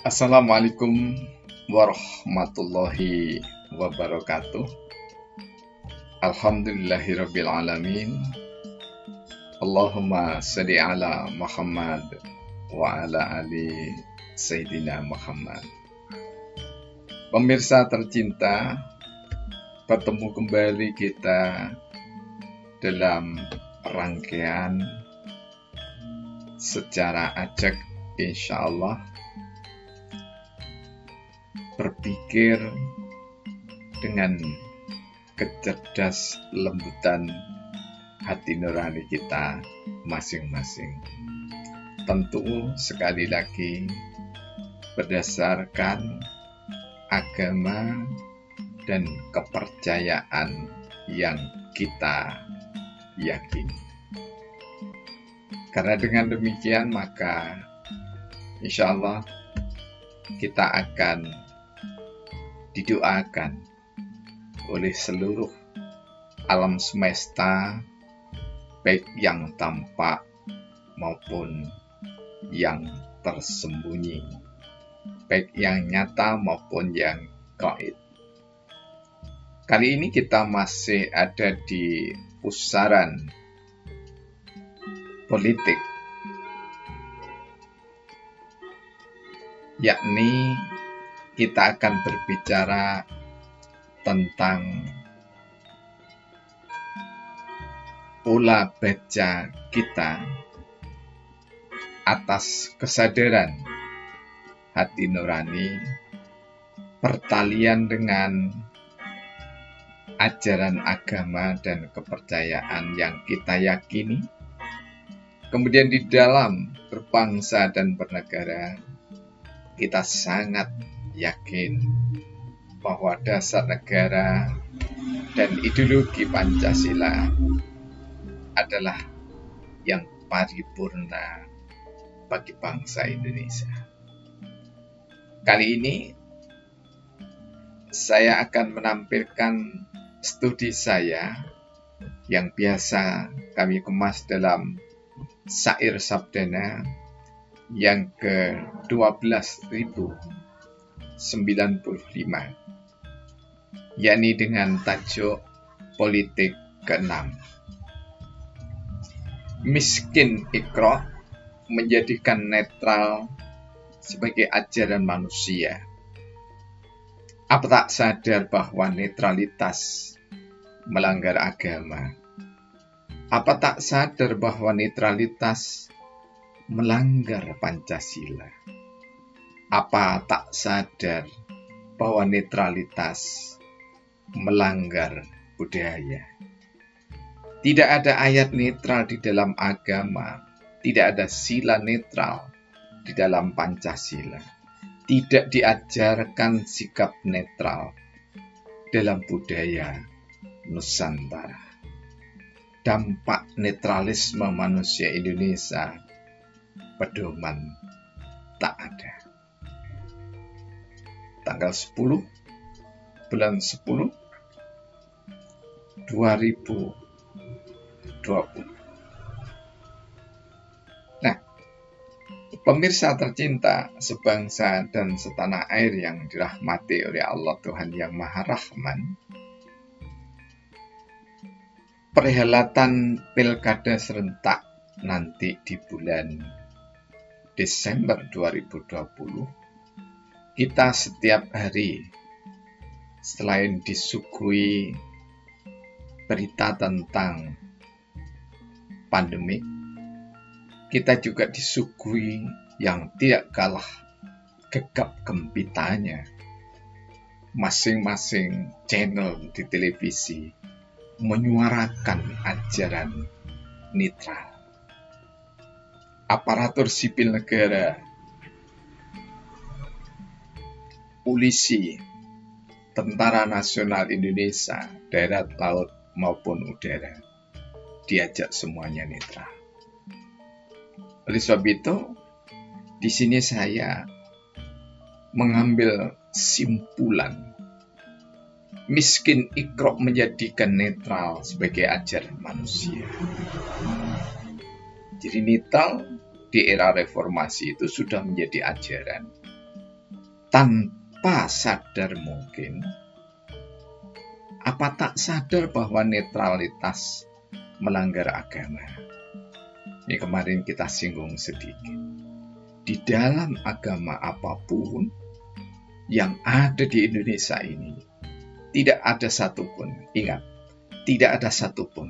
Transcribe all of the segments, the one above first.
Assalamualaikum warahmatullahi wabarakatuh. Alhamdulillahirabbil alamin. Allahumma shalli ala Muhammad wa ala ali Sayyidina Muhammad. Pemirsa tercinta, bertemu kembali kita dalam rangkaian secara acak insyaallah berpikir dengan kecerdas lembutan hati nurani kita masing-masing. Tentu sekali lagi berdasarkan agama dan kepercayaan yang kita yakini. Karena dengan demikian maka insya Allah kita akan didoakan oleh seluruh alam semesta, baik yang tampak maupun yang tersembunyi, baik yang nyata maupun yang gaib. Kali ini kita masih ada di pusaran politik, yakni kita akan berbicara tentang pola baca kita atas kesadaran hati nurani, pertalian dengan ajaran agama dan kepercayaan yang kita yakini. Kemudian di dalam berbangsa dan bernegara, kita sangat yakin bahwa dasar negara dan ideologi Pancasila adalah yang paripurna bagi bangsa Indonesia. Kali ini saya akan menampilkan studi saya yang biasa kami kemas dalam Syair Sabdana yang ke-12.095, yakni dengan tajuk politik ke-6. Miskin Iqra menjadikan netral sebagai ajaran manusia. Apa tak sadar bahwa netralitas melanggar agama? Apa tak sadar bahwa netralitas melanggar Pancasila? Apa tak sadar bahwa netralitas melanggar budaya? Tidak ada ayat netral di dalam agama, tidak ada sila netral di dalam Pancasila, tidak diajarkan sikap netral dalam budaya Nusantara. Dampak netralisme manusia Indonesia pedoman tak ada. Tanggal 10 bulan 10 2020. Nah, pemirsa tercinta sebangsa dan setanah air yang dirahmati oleh Allah Tuhan yang Maha Rahman, perhelatan pilkada serentak nanti di bulan Desember 2020, kita setiap hari selain disuguhi berita tentang pandemik, kita juga disuguhi yang tidak kalah gegap gempitanya. Masing-masing channel di televisi menyuarakan ajaran netral. Aparatur sipil negara, polisi, Tentara Nasional Indonesia, darat, laut maupun udara, diajak semuanya netral. Oleh sebab itu, di sini saya mengambil simpulan miskin Iqra menjadikan netral sebagai ajaran manusia. Jadi netral di era reformasi itu sudah menjadi ajaran. Tanpa sadar mungkin, apa tak sadar bahwa netralitas melanggar agama. Ini kemarin kita singgung sedikit. Di dalam agama apapun yang ada di Indonesia ini, tidak ada satupun, ingat, tidak ada satupun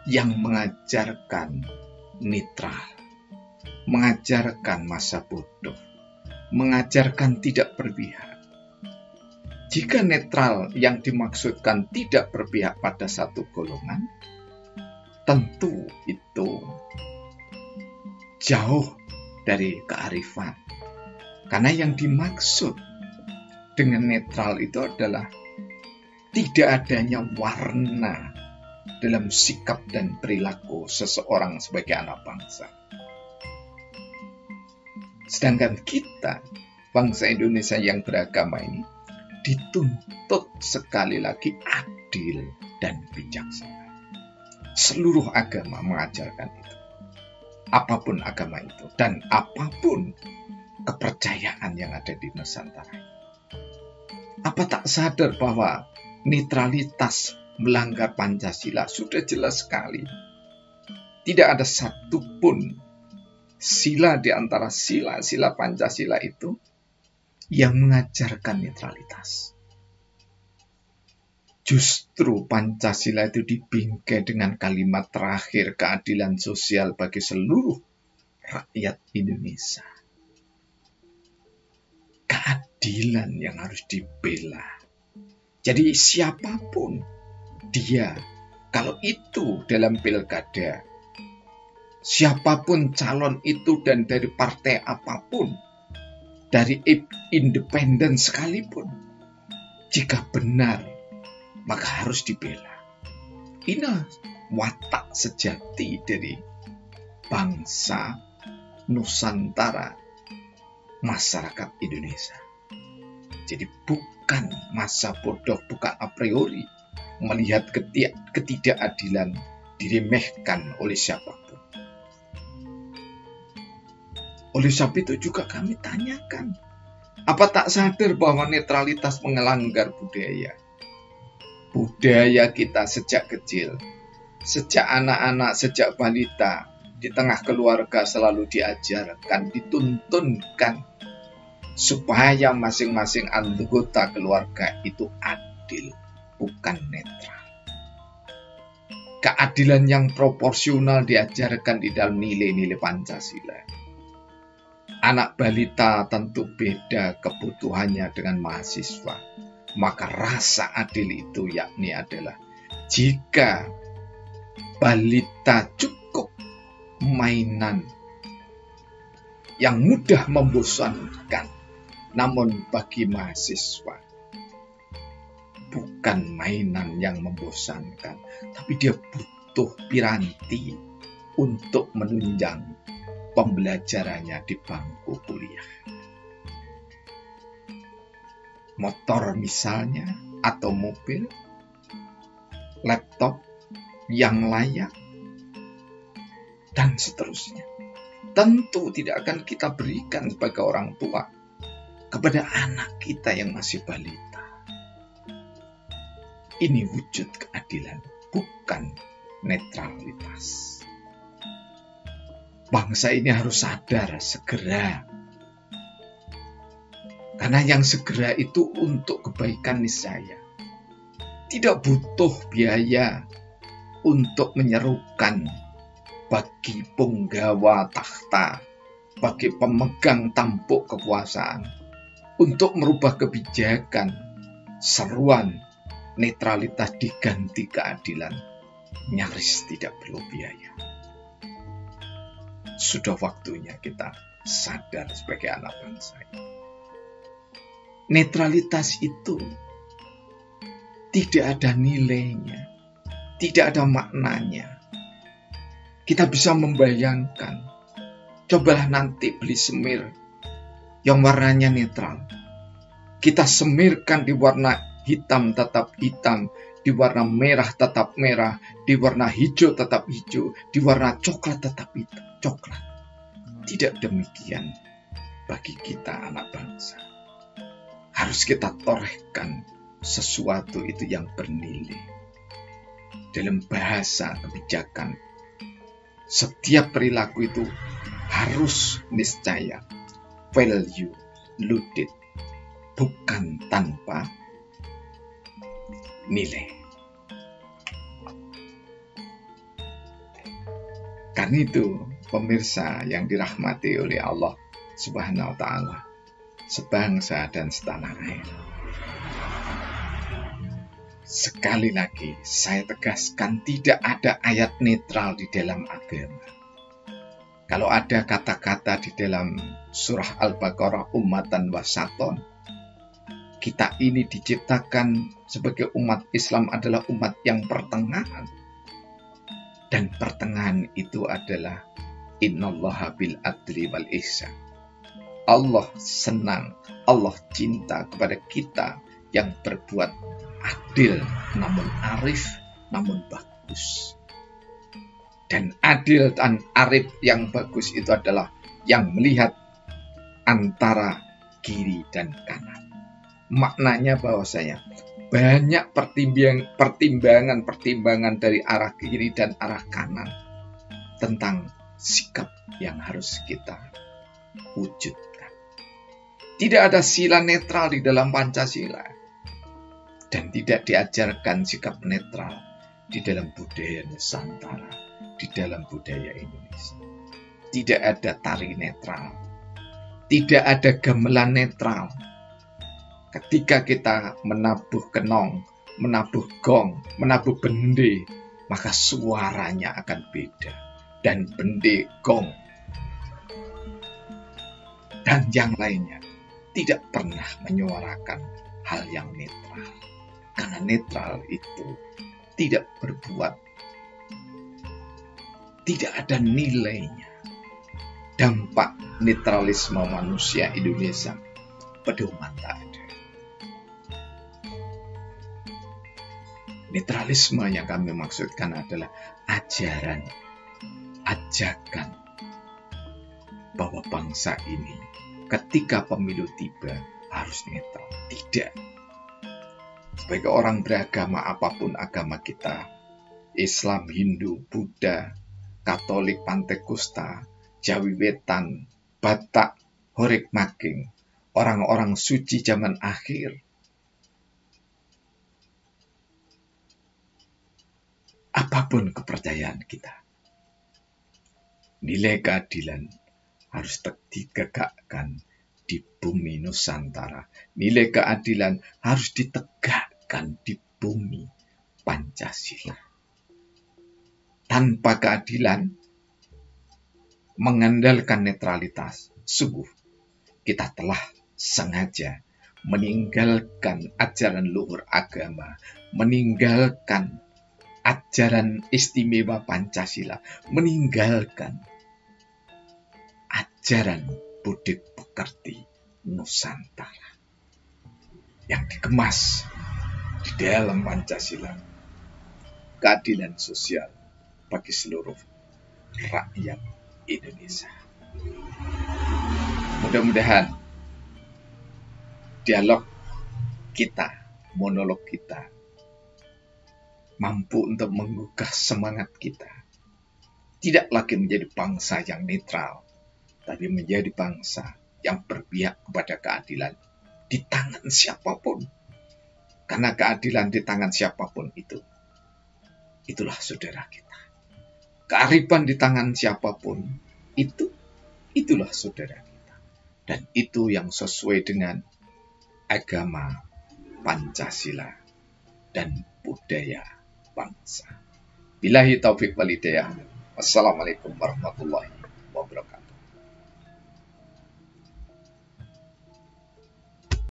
yang mengajarkan netral, mengajarkan masa bodoh, mengajarkan tidak berpihak. Jika netral yang dimaksudkan tidak berpihak pada satu golongan, tentu itu jauh dari kearifan. Karena yang dimaksud dengan netral itu adalah tidak adanya warna dalam sikap dan perilaku seseorang sebagai anak bangsa. Sedangkan kita, bangsa Indonesia yang beragama ini, dituntut sekali lagi adil dan bijaksana. Seluruh agama mengajarkan itu. Apapun agama itu dan apapun kepercayaan yang ada di Nusantara. Apa tak sadar bahwa netralitas melanggar Pancasila sudah jelas sekali. Tidak ada satupun sila di antara sila-sila Pancasila itu yang mengajarkan netralitas. Justru Pancasila itu dibingkai dengan kalimat terakhir keadilan sosial bagi seluruh rakyat Indonesia. Keadilan yang harus dibela. Jadi siapapun dia, kalau itu dalam pilkada, siapapun calon itu dan dari partai apapun, dari independen sekalipun, jika benar, maka harus dibela. Ini watak sejati dari bangsa Nusantara, masyarakat Indonesia. Jadi bukan masa bodoh, bukan a priori melihat ketidakadilan diremehkan oleh siapapun. Oleh sebab itu juga kami tanyakan, apa tak sadar bahwa netralitas melanggar budaya? Budaya kita sejak kecil, sejak anak-anak, sejak balita, di tengah keluarga selalu diajarkan, dituntunkan supaya masing-masing anggota keluarga itu adil, bukan netral. Keadilan yang proporsional diajarkan di dalam nilai-nilai Pancasila. Anak balita tentu beda kebutuhannya dengan mahasiswa. Maka rasa adil itu yakni adalah jika balita cukup mainan yang mudah membosankan, namun bagi mahasiswa bukan mainan yang membosankan, tapi dia butuh piranti untuk menunjang pembelajarannya di bangku kuliah. Motor misalnya, atau mobil, laptop yang layak, dan seterusnya. Tentu tidak akan kita berikan sebagai orang tua kepada anak kita yang masih balita. Ini wujud keadilan, bukan netralitas. Bangsa ini harus sadar segera. Karena yang segera itu untuk kebaikan niscaya. Tidak butuh biaya untuk menyerukan bagi penggawa takhta, bagi pemegang tampuk kekuasaan, untuk merubah kebijakan, seruan netralitas diganti keadilan, nyaris tidak perlu biaya. Sudah waktunya kita sadar sebagai anak bangsa. Netralitas itu tidak ada nilainya, tidak ada maknanya. Kita bisa membayangkan, cobalah nanti beli semir yang warnanya netral. Kita semirkan di warna hitam tetap hitam, di warna merah tetap merah, di warna hijau tetap hijau, di warna coklat tetap hitam, coklat. Tidak demikian bagi kita anak bangsa. Harus kita torehkan sesuatu itu yang bernilai. Dalam bahasa kebijakan, setiap perilaku itu harus niscaya value loaded, bukan tanpa nilai. Karena itu, pemirsa yang dirahmati oleh Allah Subhanahu wa Ta'ala, sebangsa dan setanah air. Sekali lagi, saya tegaskan tidak ada ayat netral di dalam agama. Kalau ada kata-kata di dalam surah Al-Baqarah ummatan wasaton, kita ini diciptakan sebagai umat Islam adalah umat yang pertengahan. Dan pertengahan itu adalah innallaha bil adli wal ihsan. Allah senang, Allah cinta kepada kita yang berbuat adil, namun arif, namun bagus. Dan adil dan arif yang bagus itu adalah yang melihat antara kiri dan kanan. Maknanya bahwasanya banyak pertimbangan dari arah kiri dan arah kanan tentang sikap yang harus kita wujudkan. Tidak ada sila netral di dalam Pancasila, dan tidak diajarkan sikap netral di dalam budaya Nusantara, di dalam budaya Indonesia. Tidak ada tari netral, tidak ada gamelan netral. Ketika kita menabuh kenong, menabuh gong, menabuh bende, maka suaranya akan beda. Dan bende, gong, dan yang lainnya tidak pernah menyuarakan hal yang netral. Karena netral itu tidak berbuat, tidak ada nilainya. Dampak netralisme manusia Indonesia pedoman tak ada. Netralisme yang kami maksudkan adalah ajaran, ajakan bahwa bangsa ini ketika pemilu tiba harus netral. Tidak. Sebagai orang beragama apapun agama kita, Islam, Hindu, Buddha, Katolik, Pantekusta, Jawi Wetan, Batak, Horeg Making, orang-orang suci zaman akhir, apapun kepercayaan kita, nilai keadilan harus ditegakkan di bumi Nusantara. Nilai keadilan harus ditegakkan di bumi Pancasila. Tanpa keadilan, mengandalkan netralitas, sungguh kita telah sengaja meninggalkan ajaran luhur agama, meninggalkan ajaran istimewa Pancasila, meninggalkan ajaran budi pekerti Nusantara yang dikemas di dalam Pancasila, keadilan sosial bagi seluruh rakyat Indonesia. Mudah-mudahan dialog kita, monolog kita, mampu untuk menggugah semangat kita. Tidak lagi menjadi bangsa yang netral, tapi menjadi bangsa yang berpihak kepada keadilan di tangan siapapun. Karena keadilan di tangan siapapun itulah saudara kita. Kearifan di tangan siapapun itulah saudara kita. Dan itu yang sesuai dengan agama Pancasila dan budaya bangsa. Billahi taufiq wal hidayah. Wassalamualaikum warahmatullahi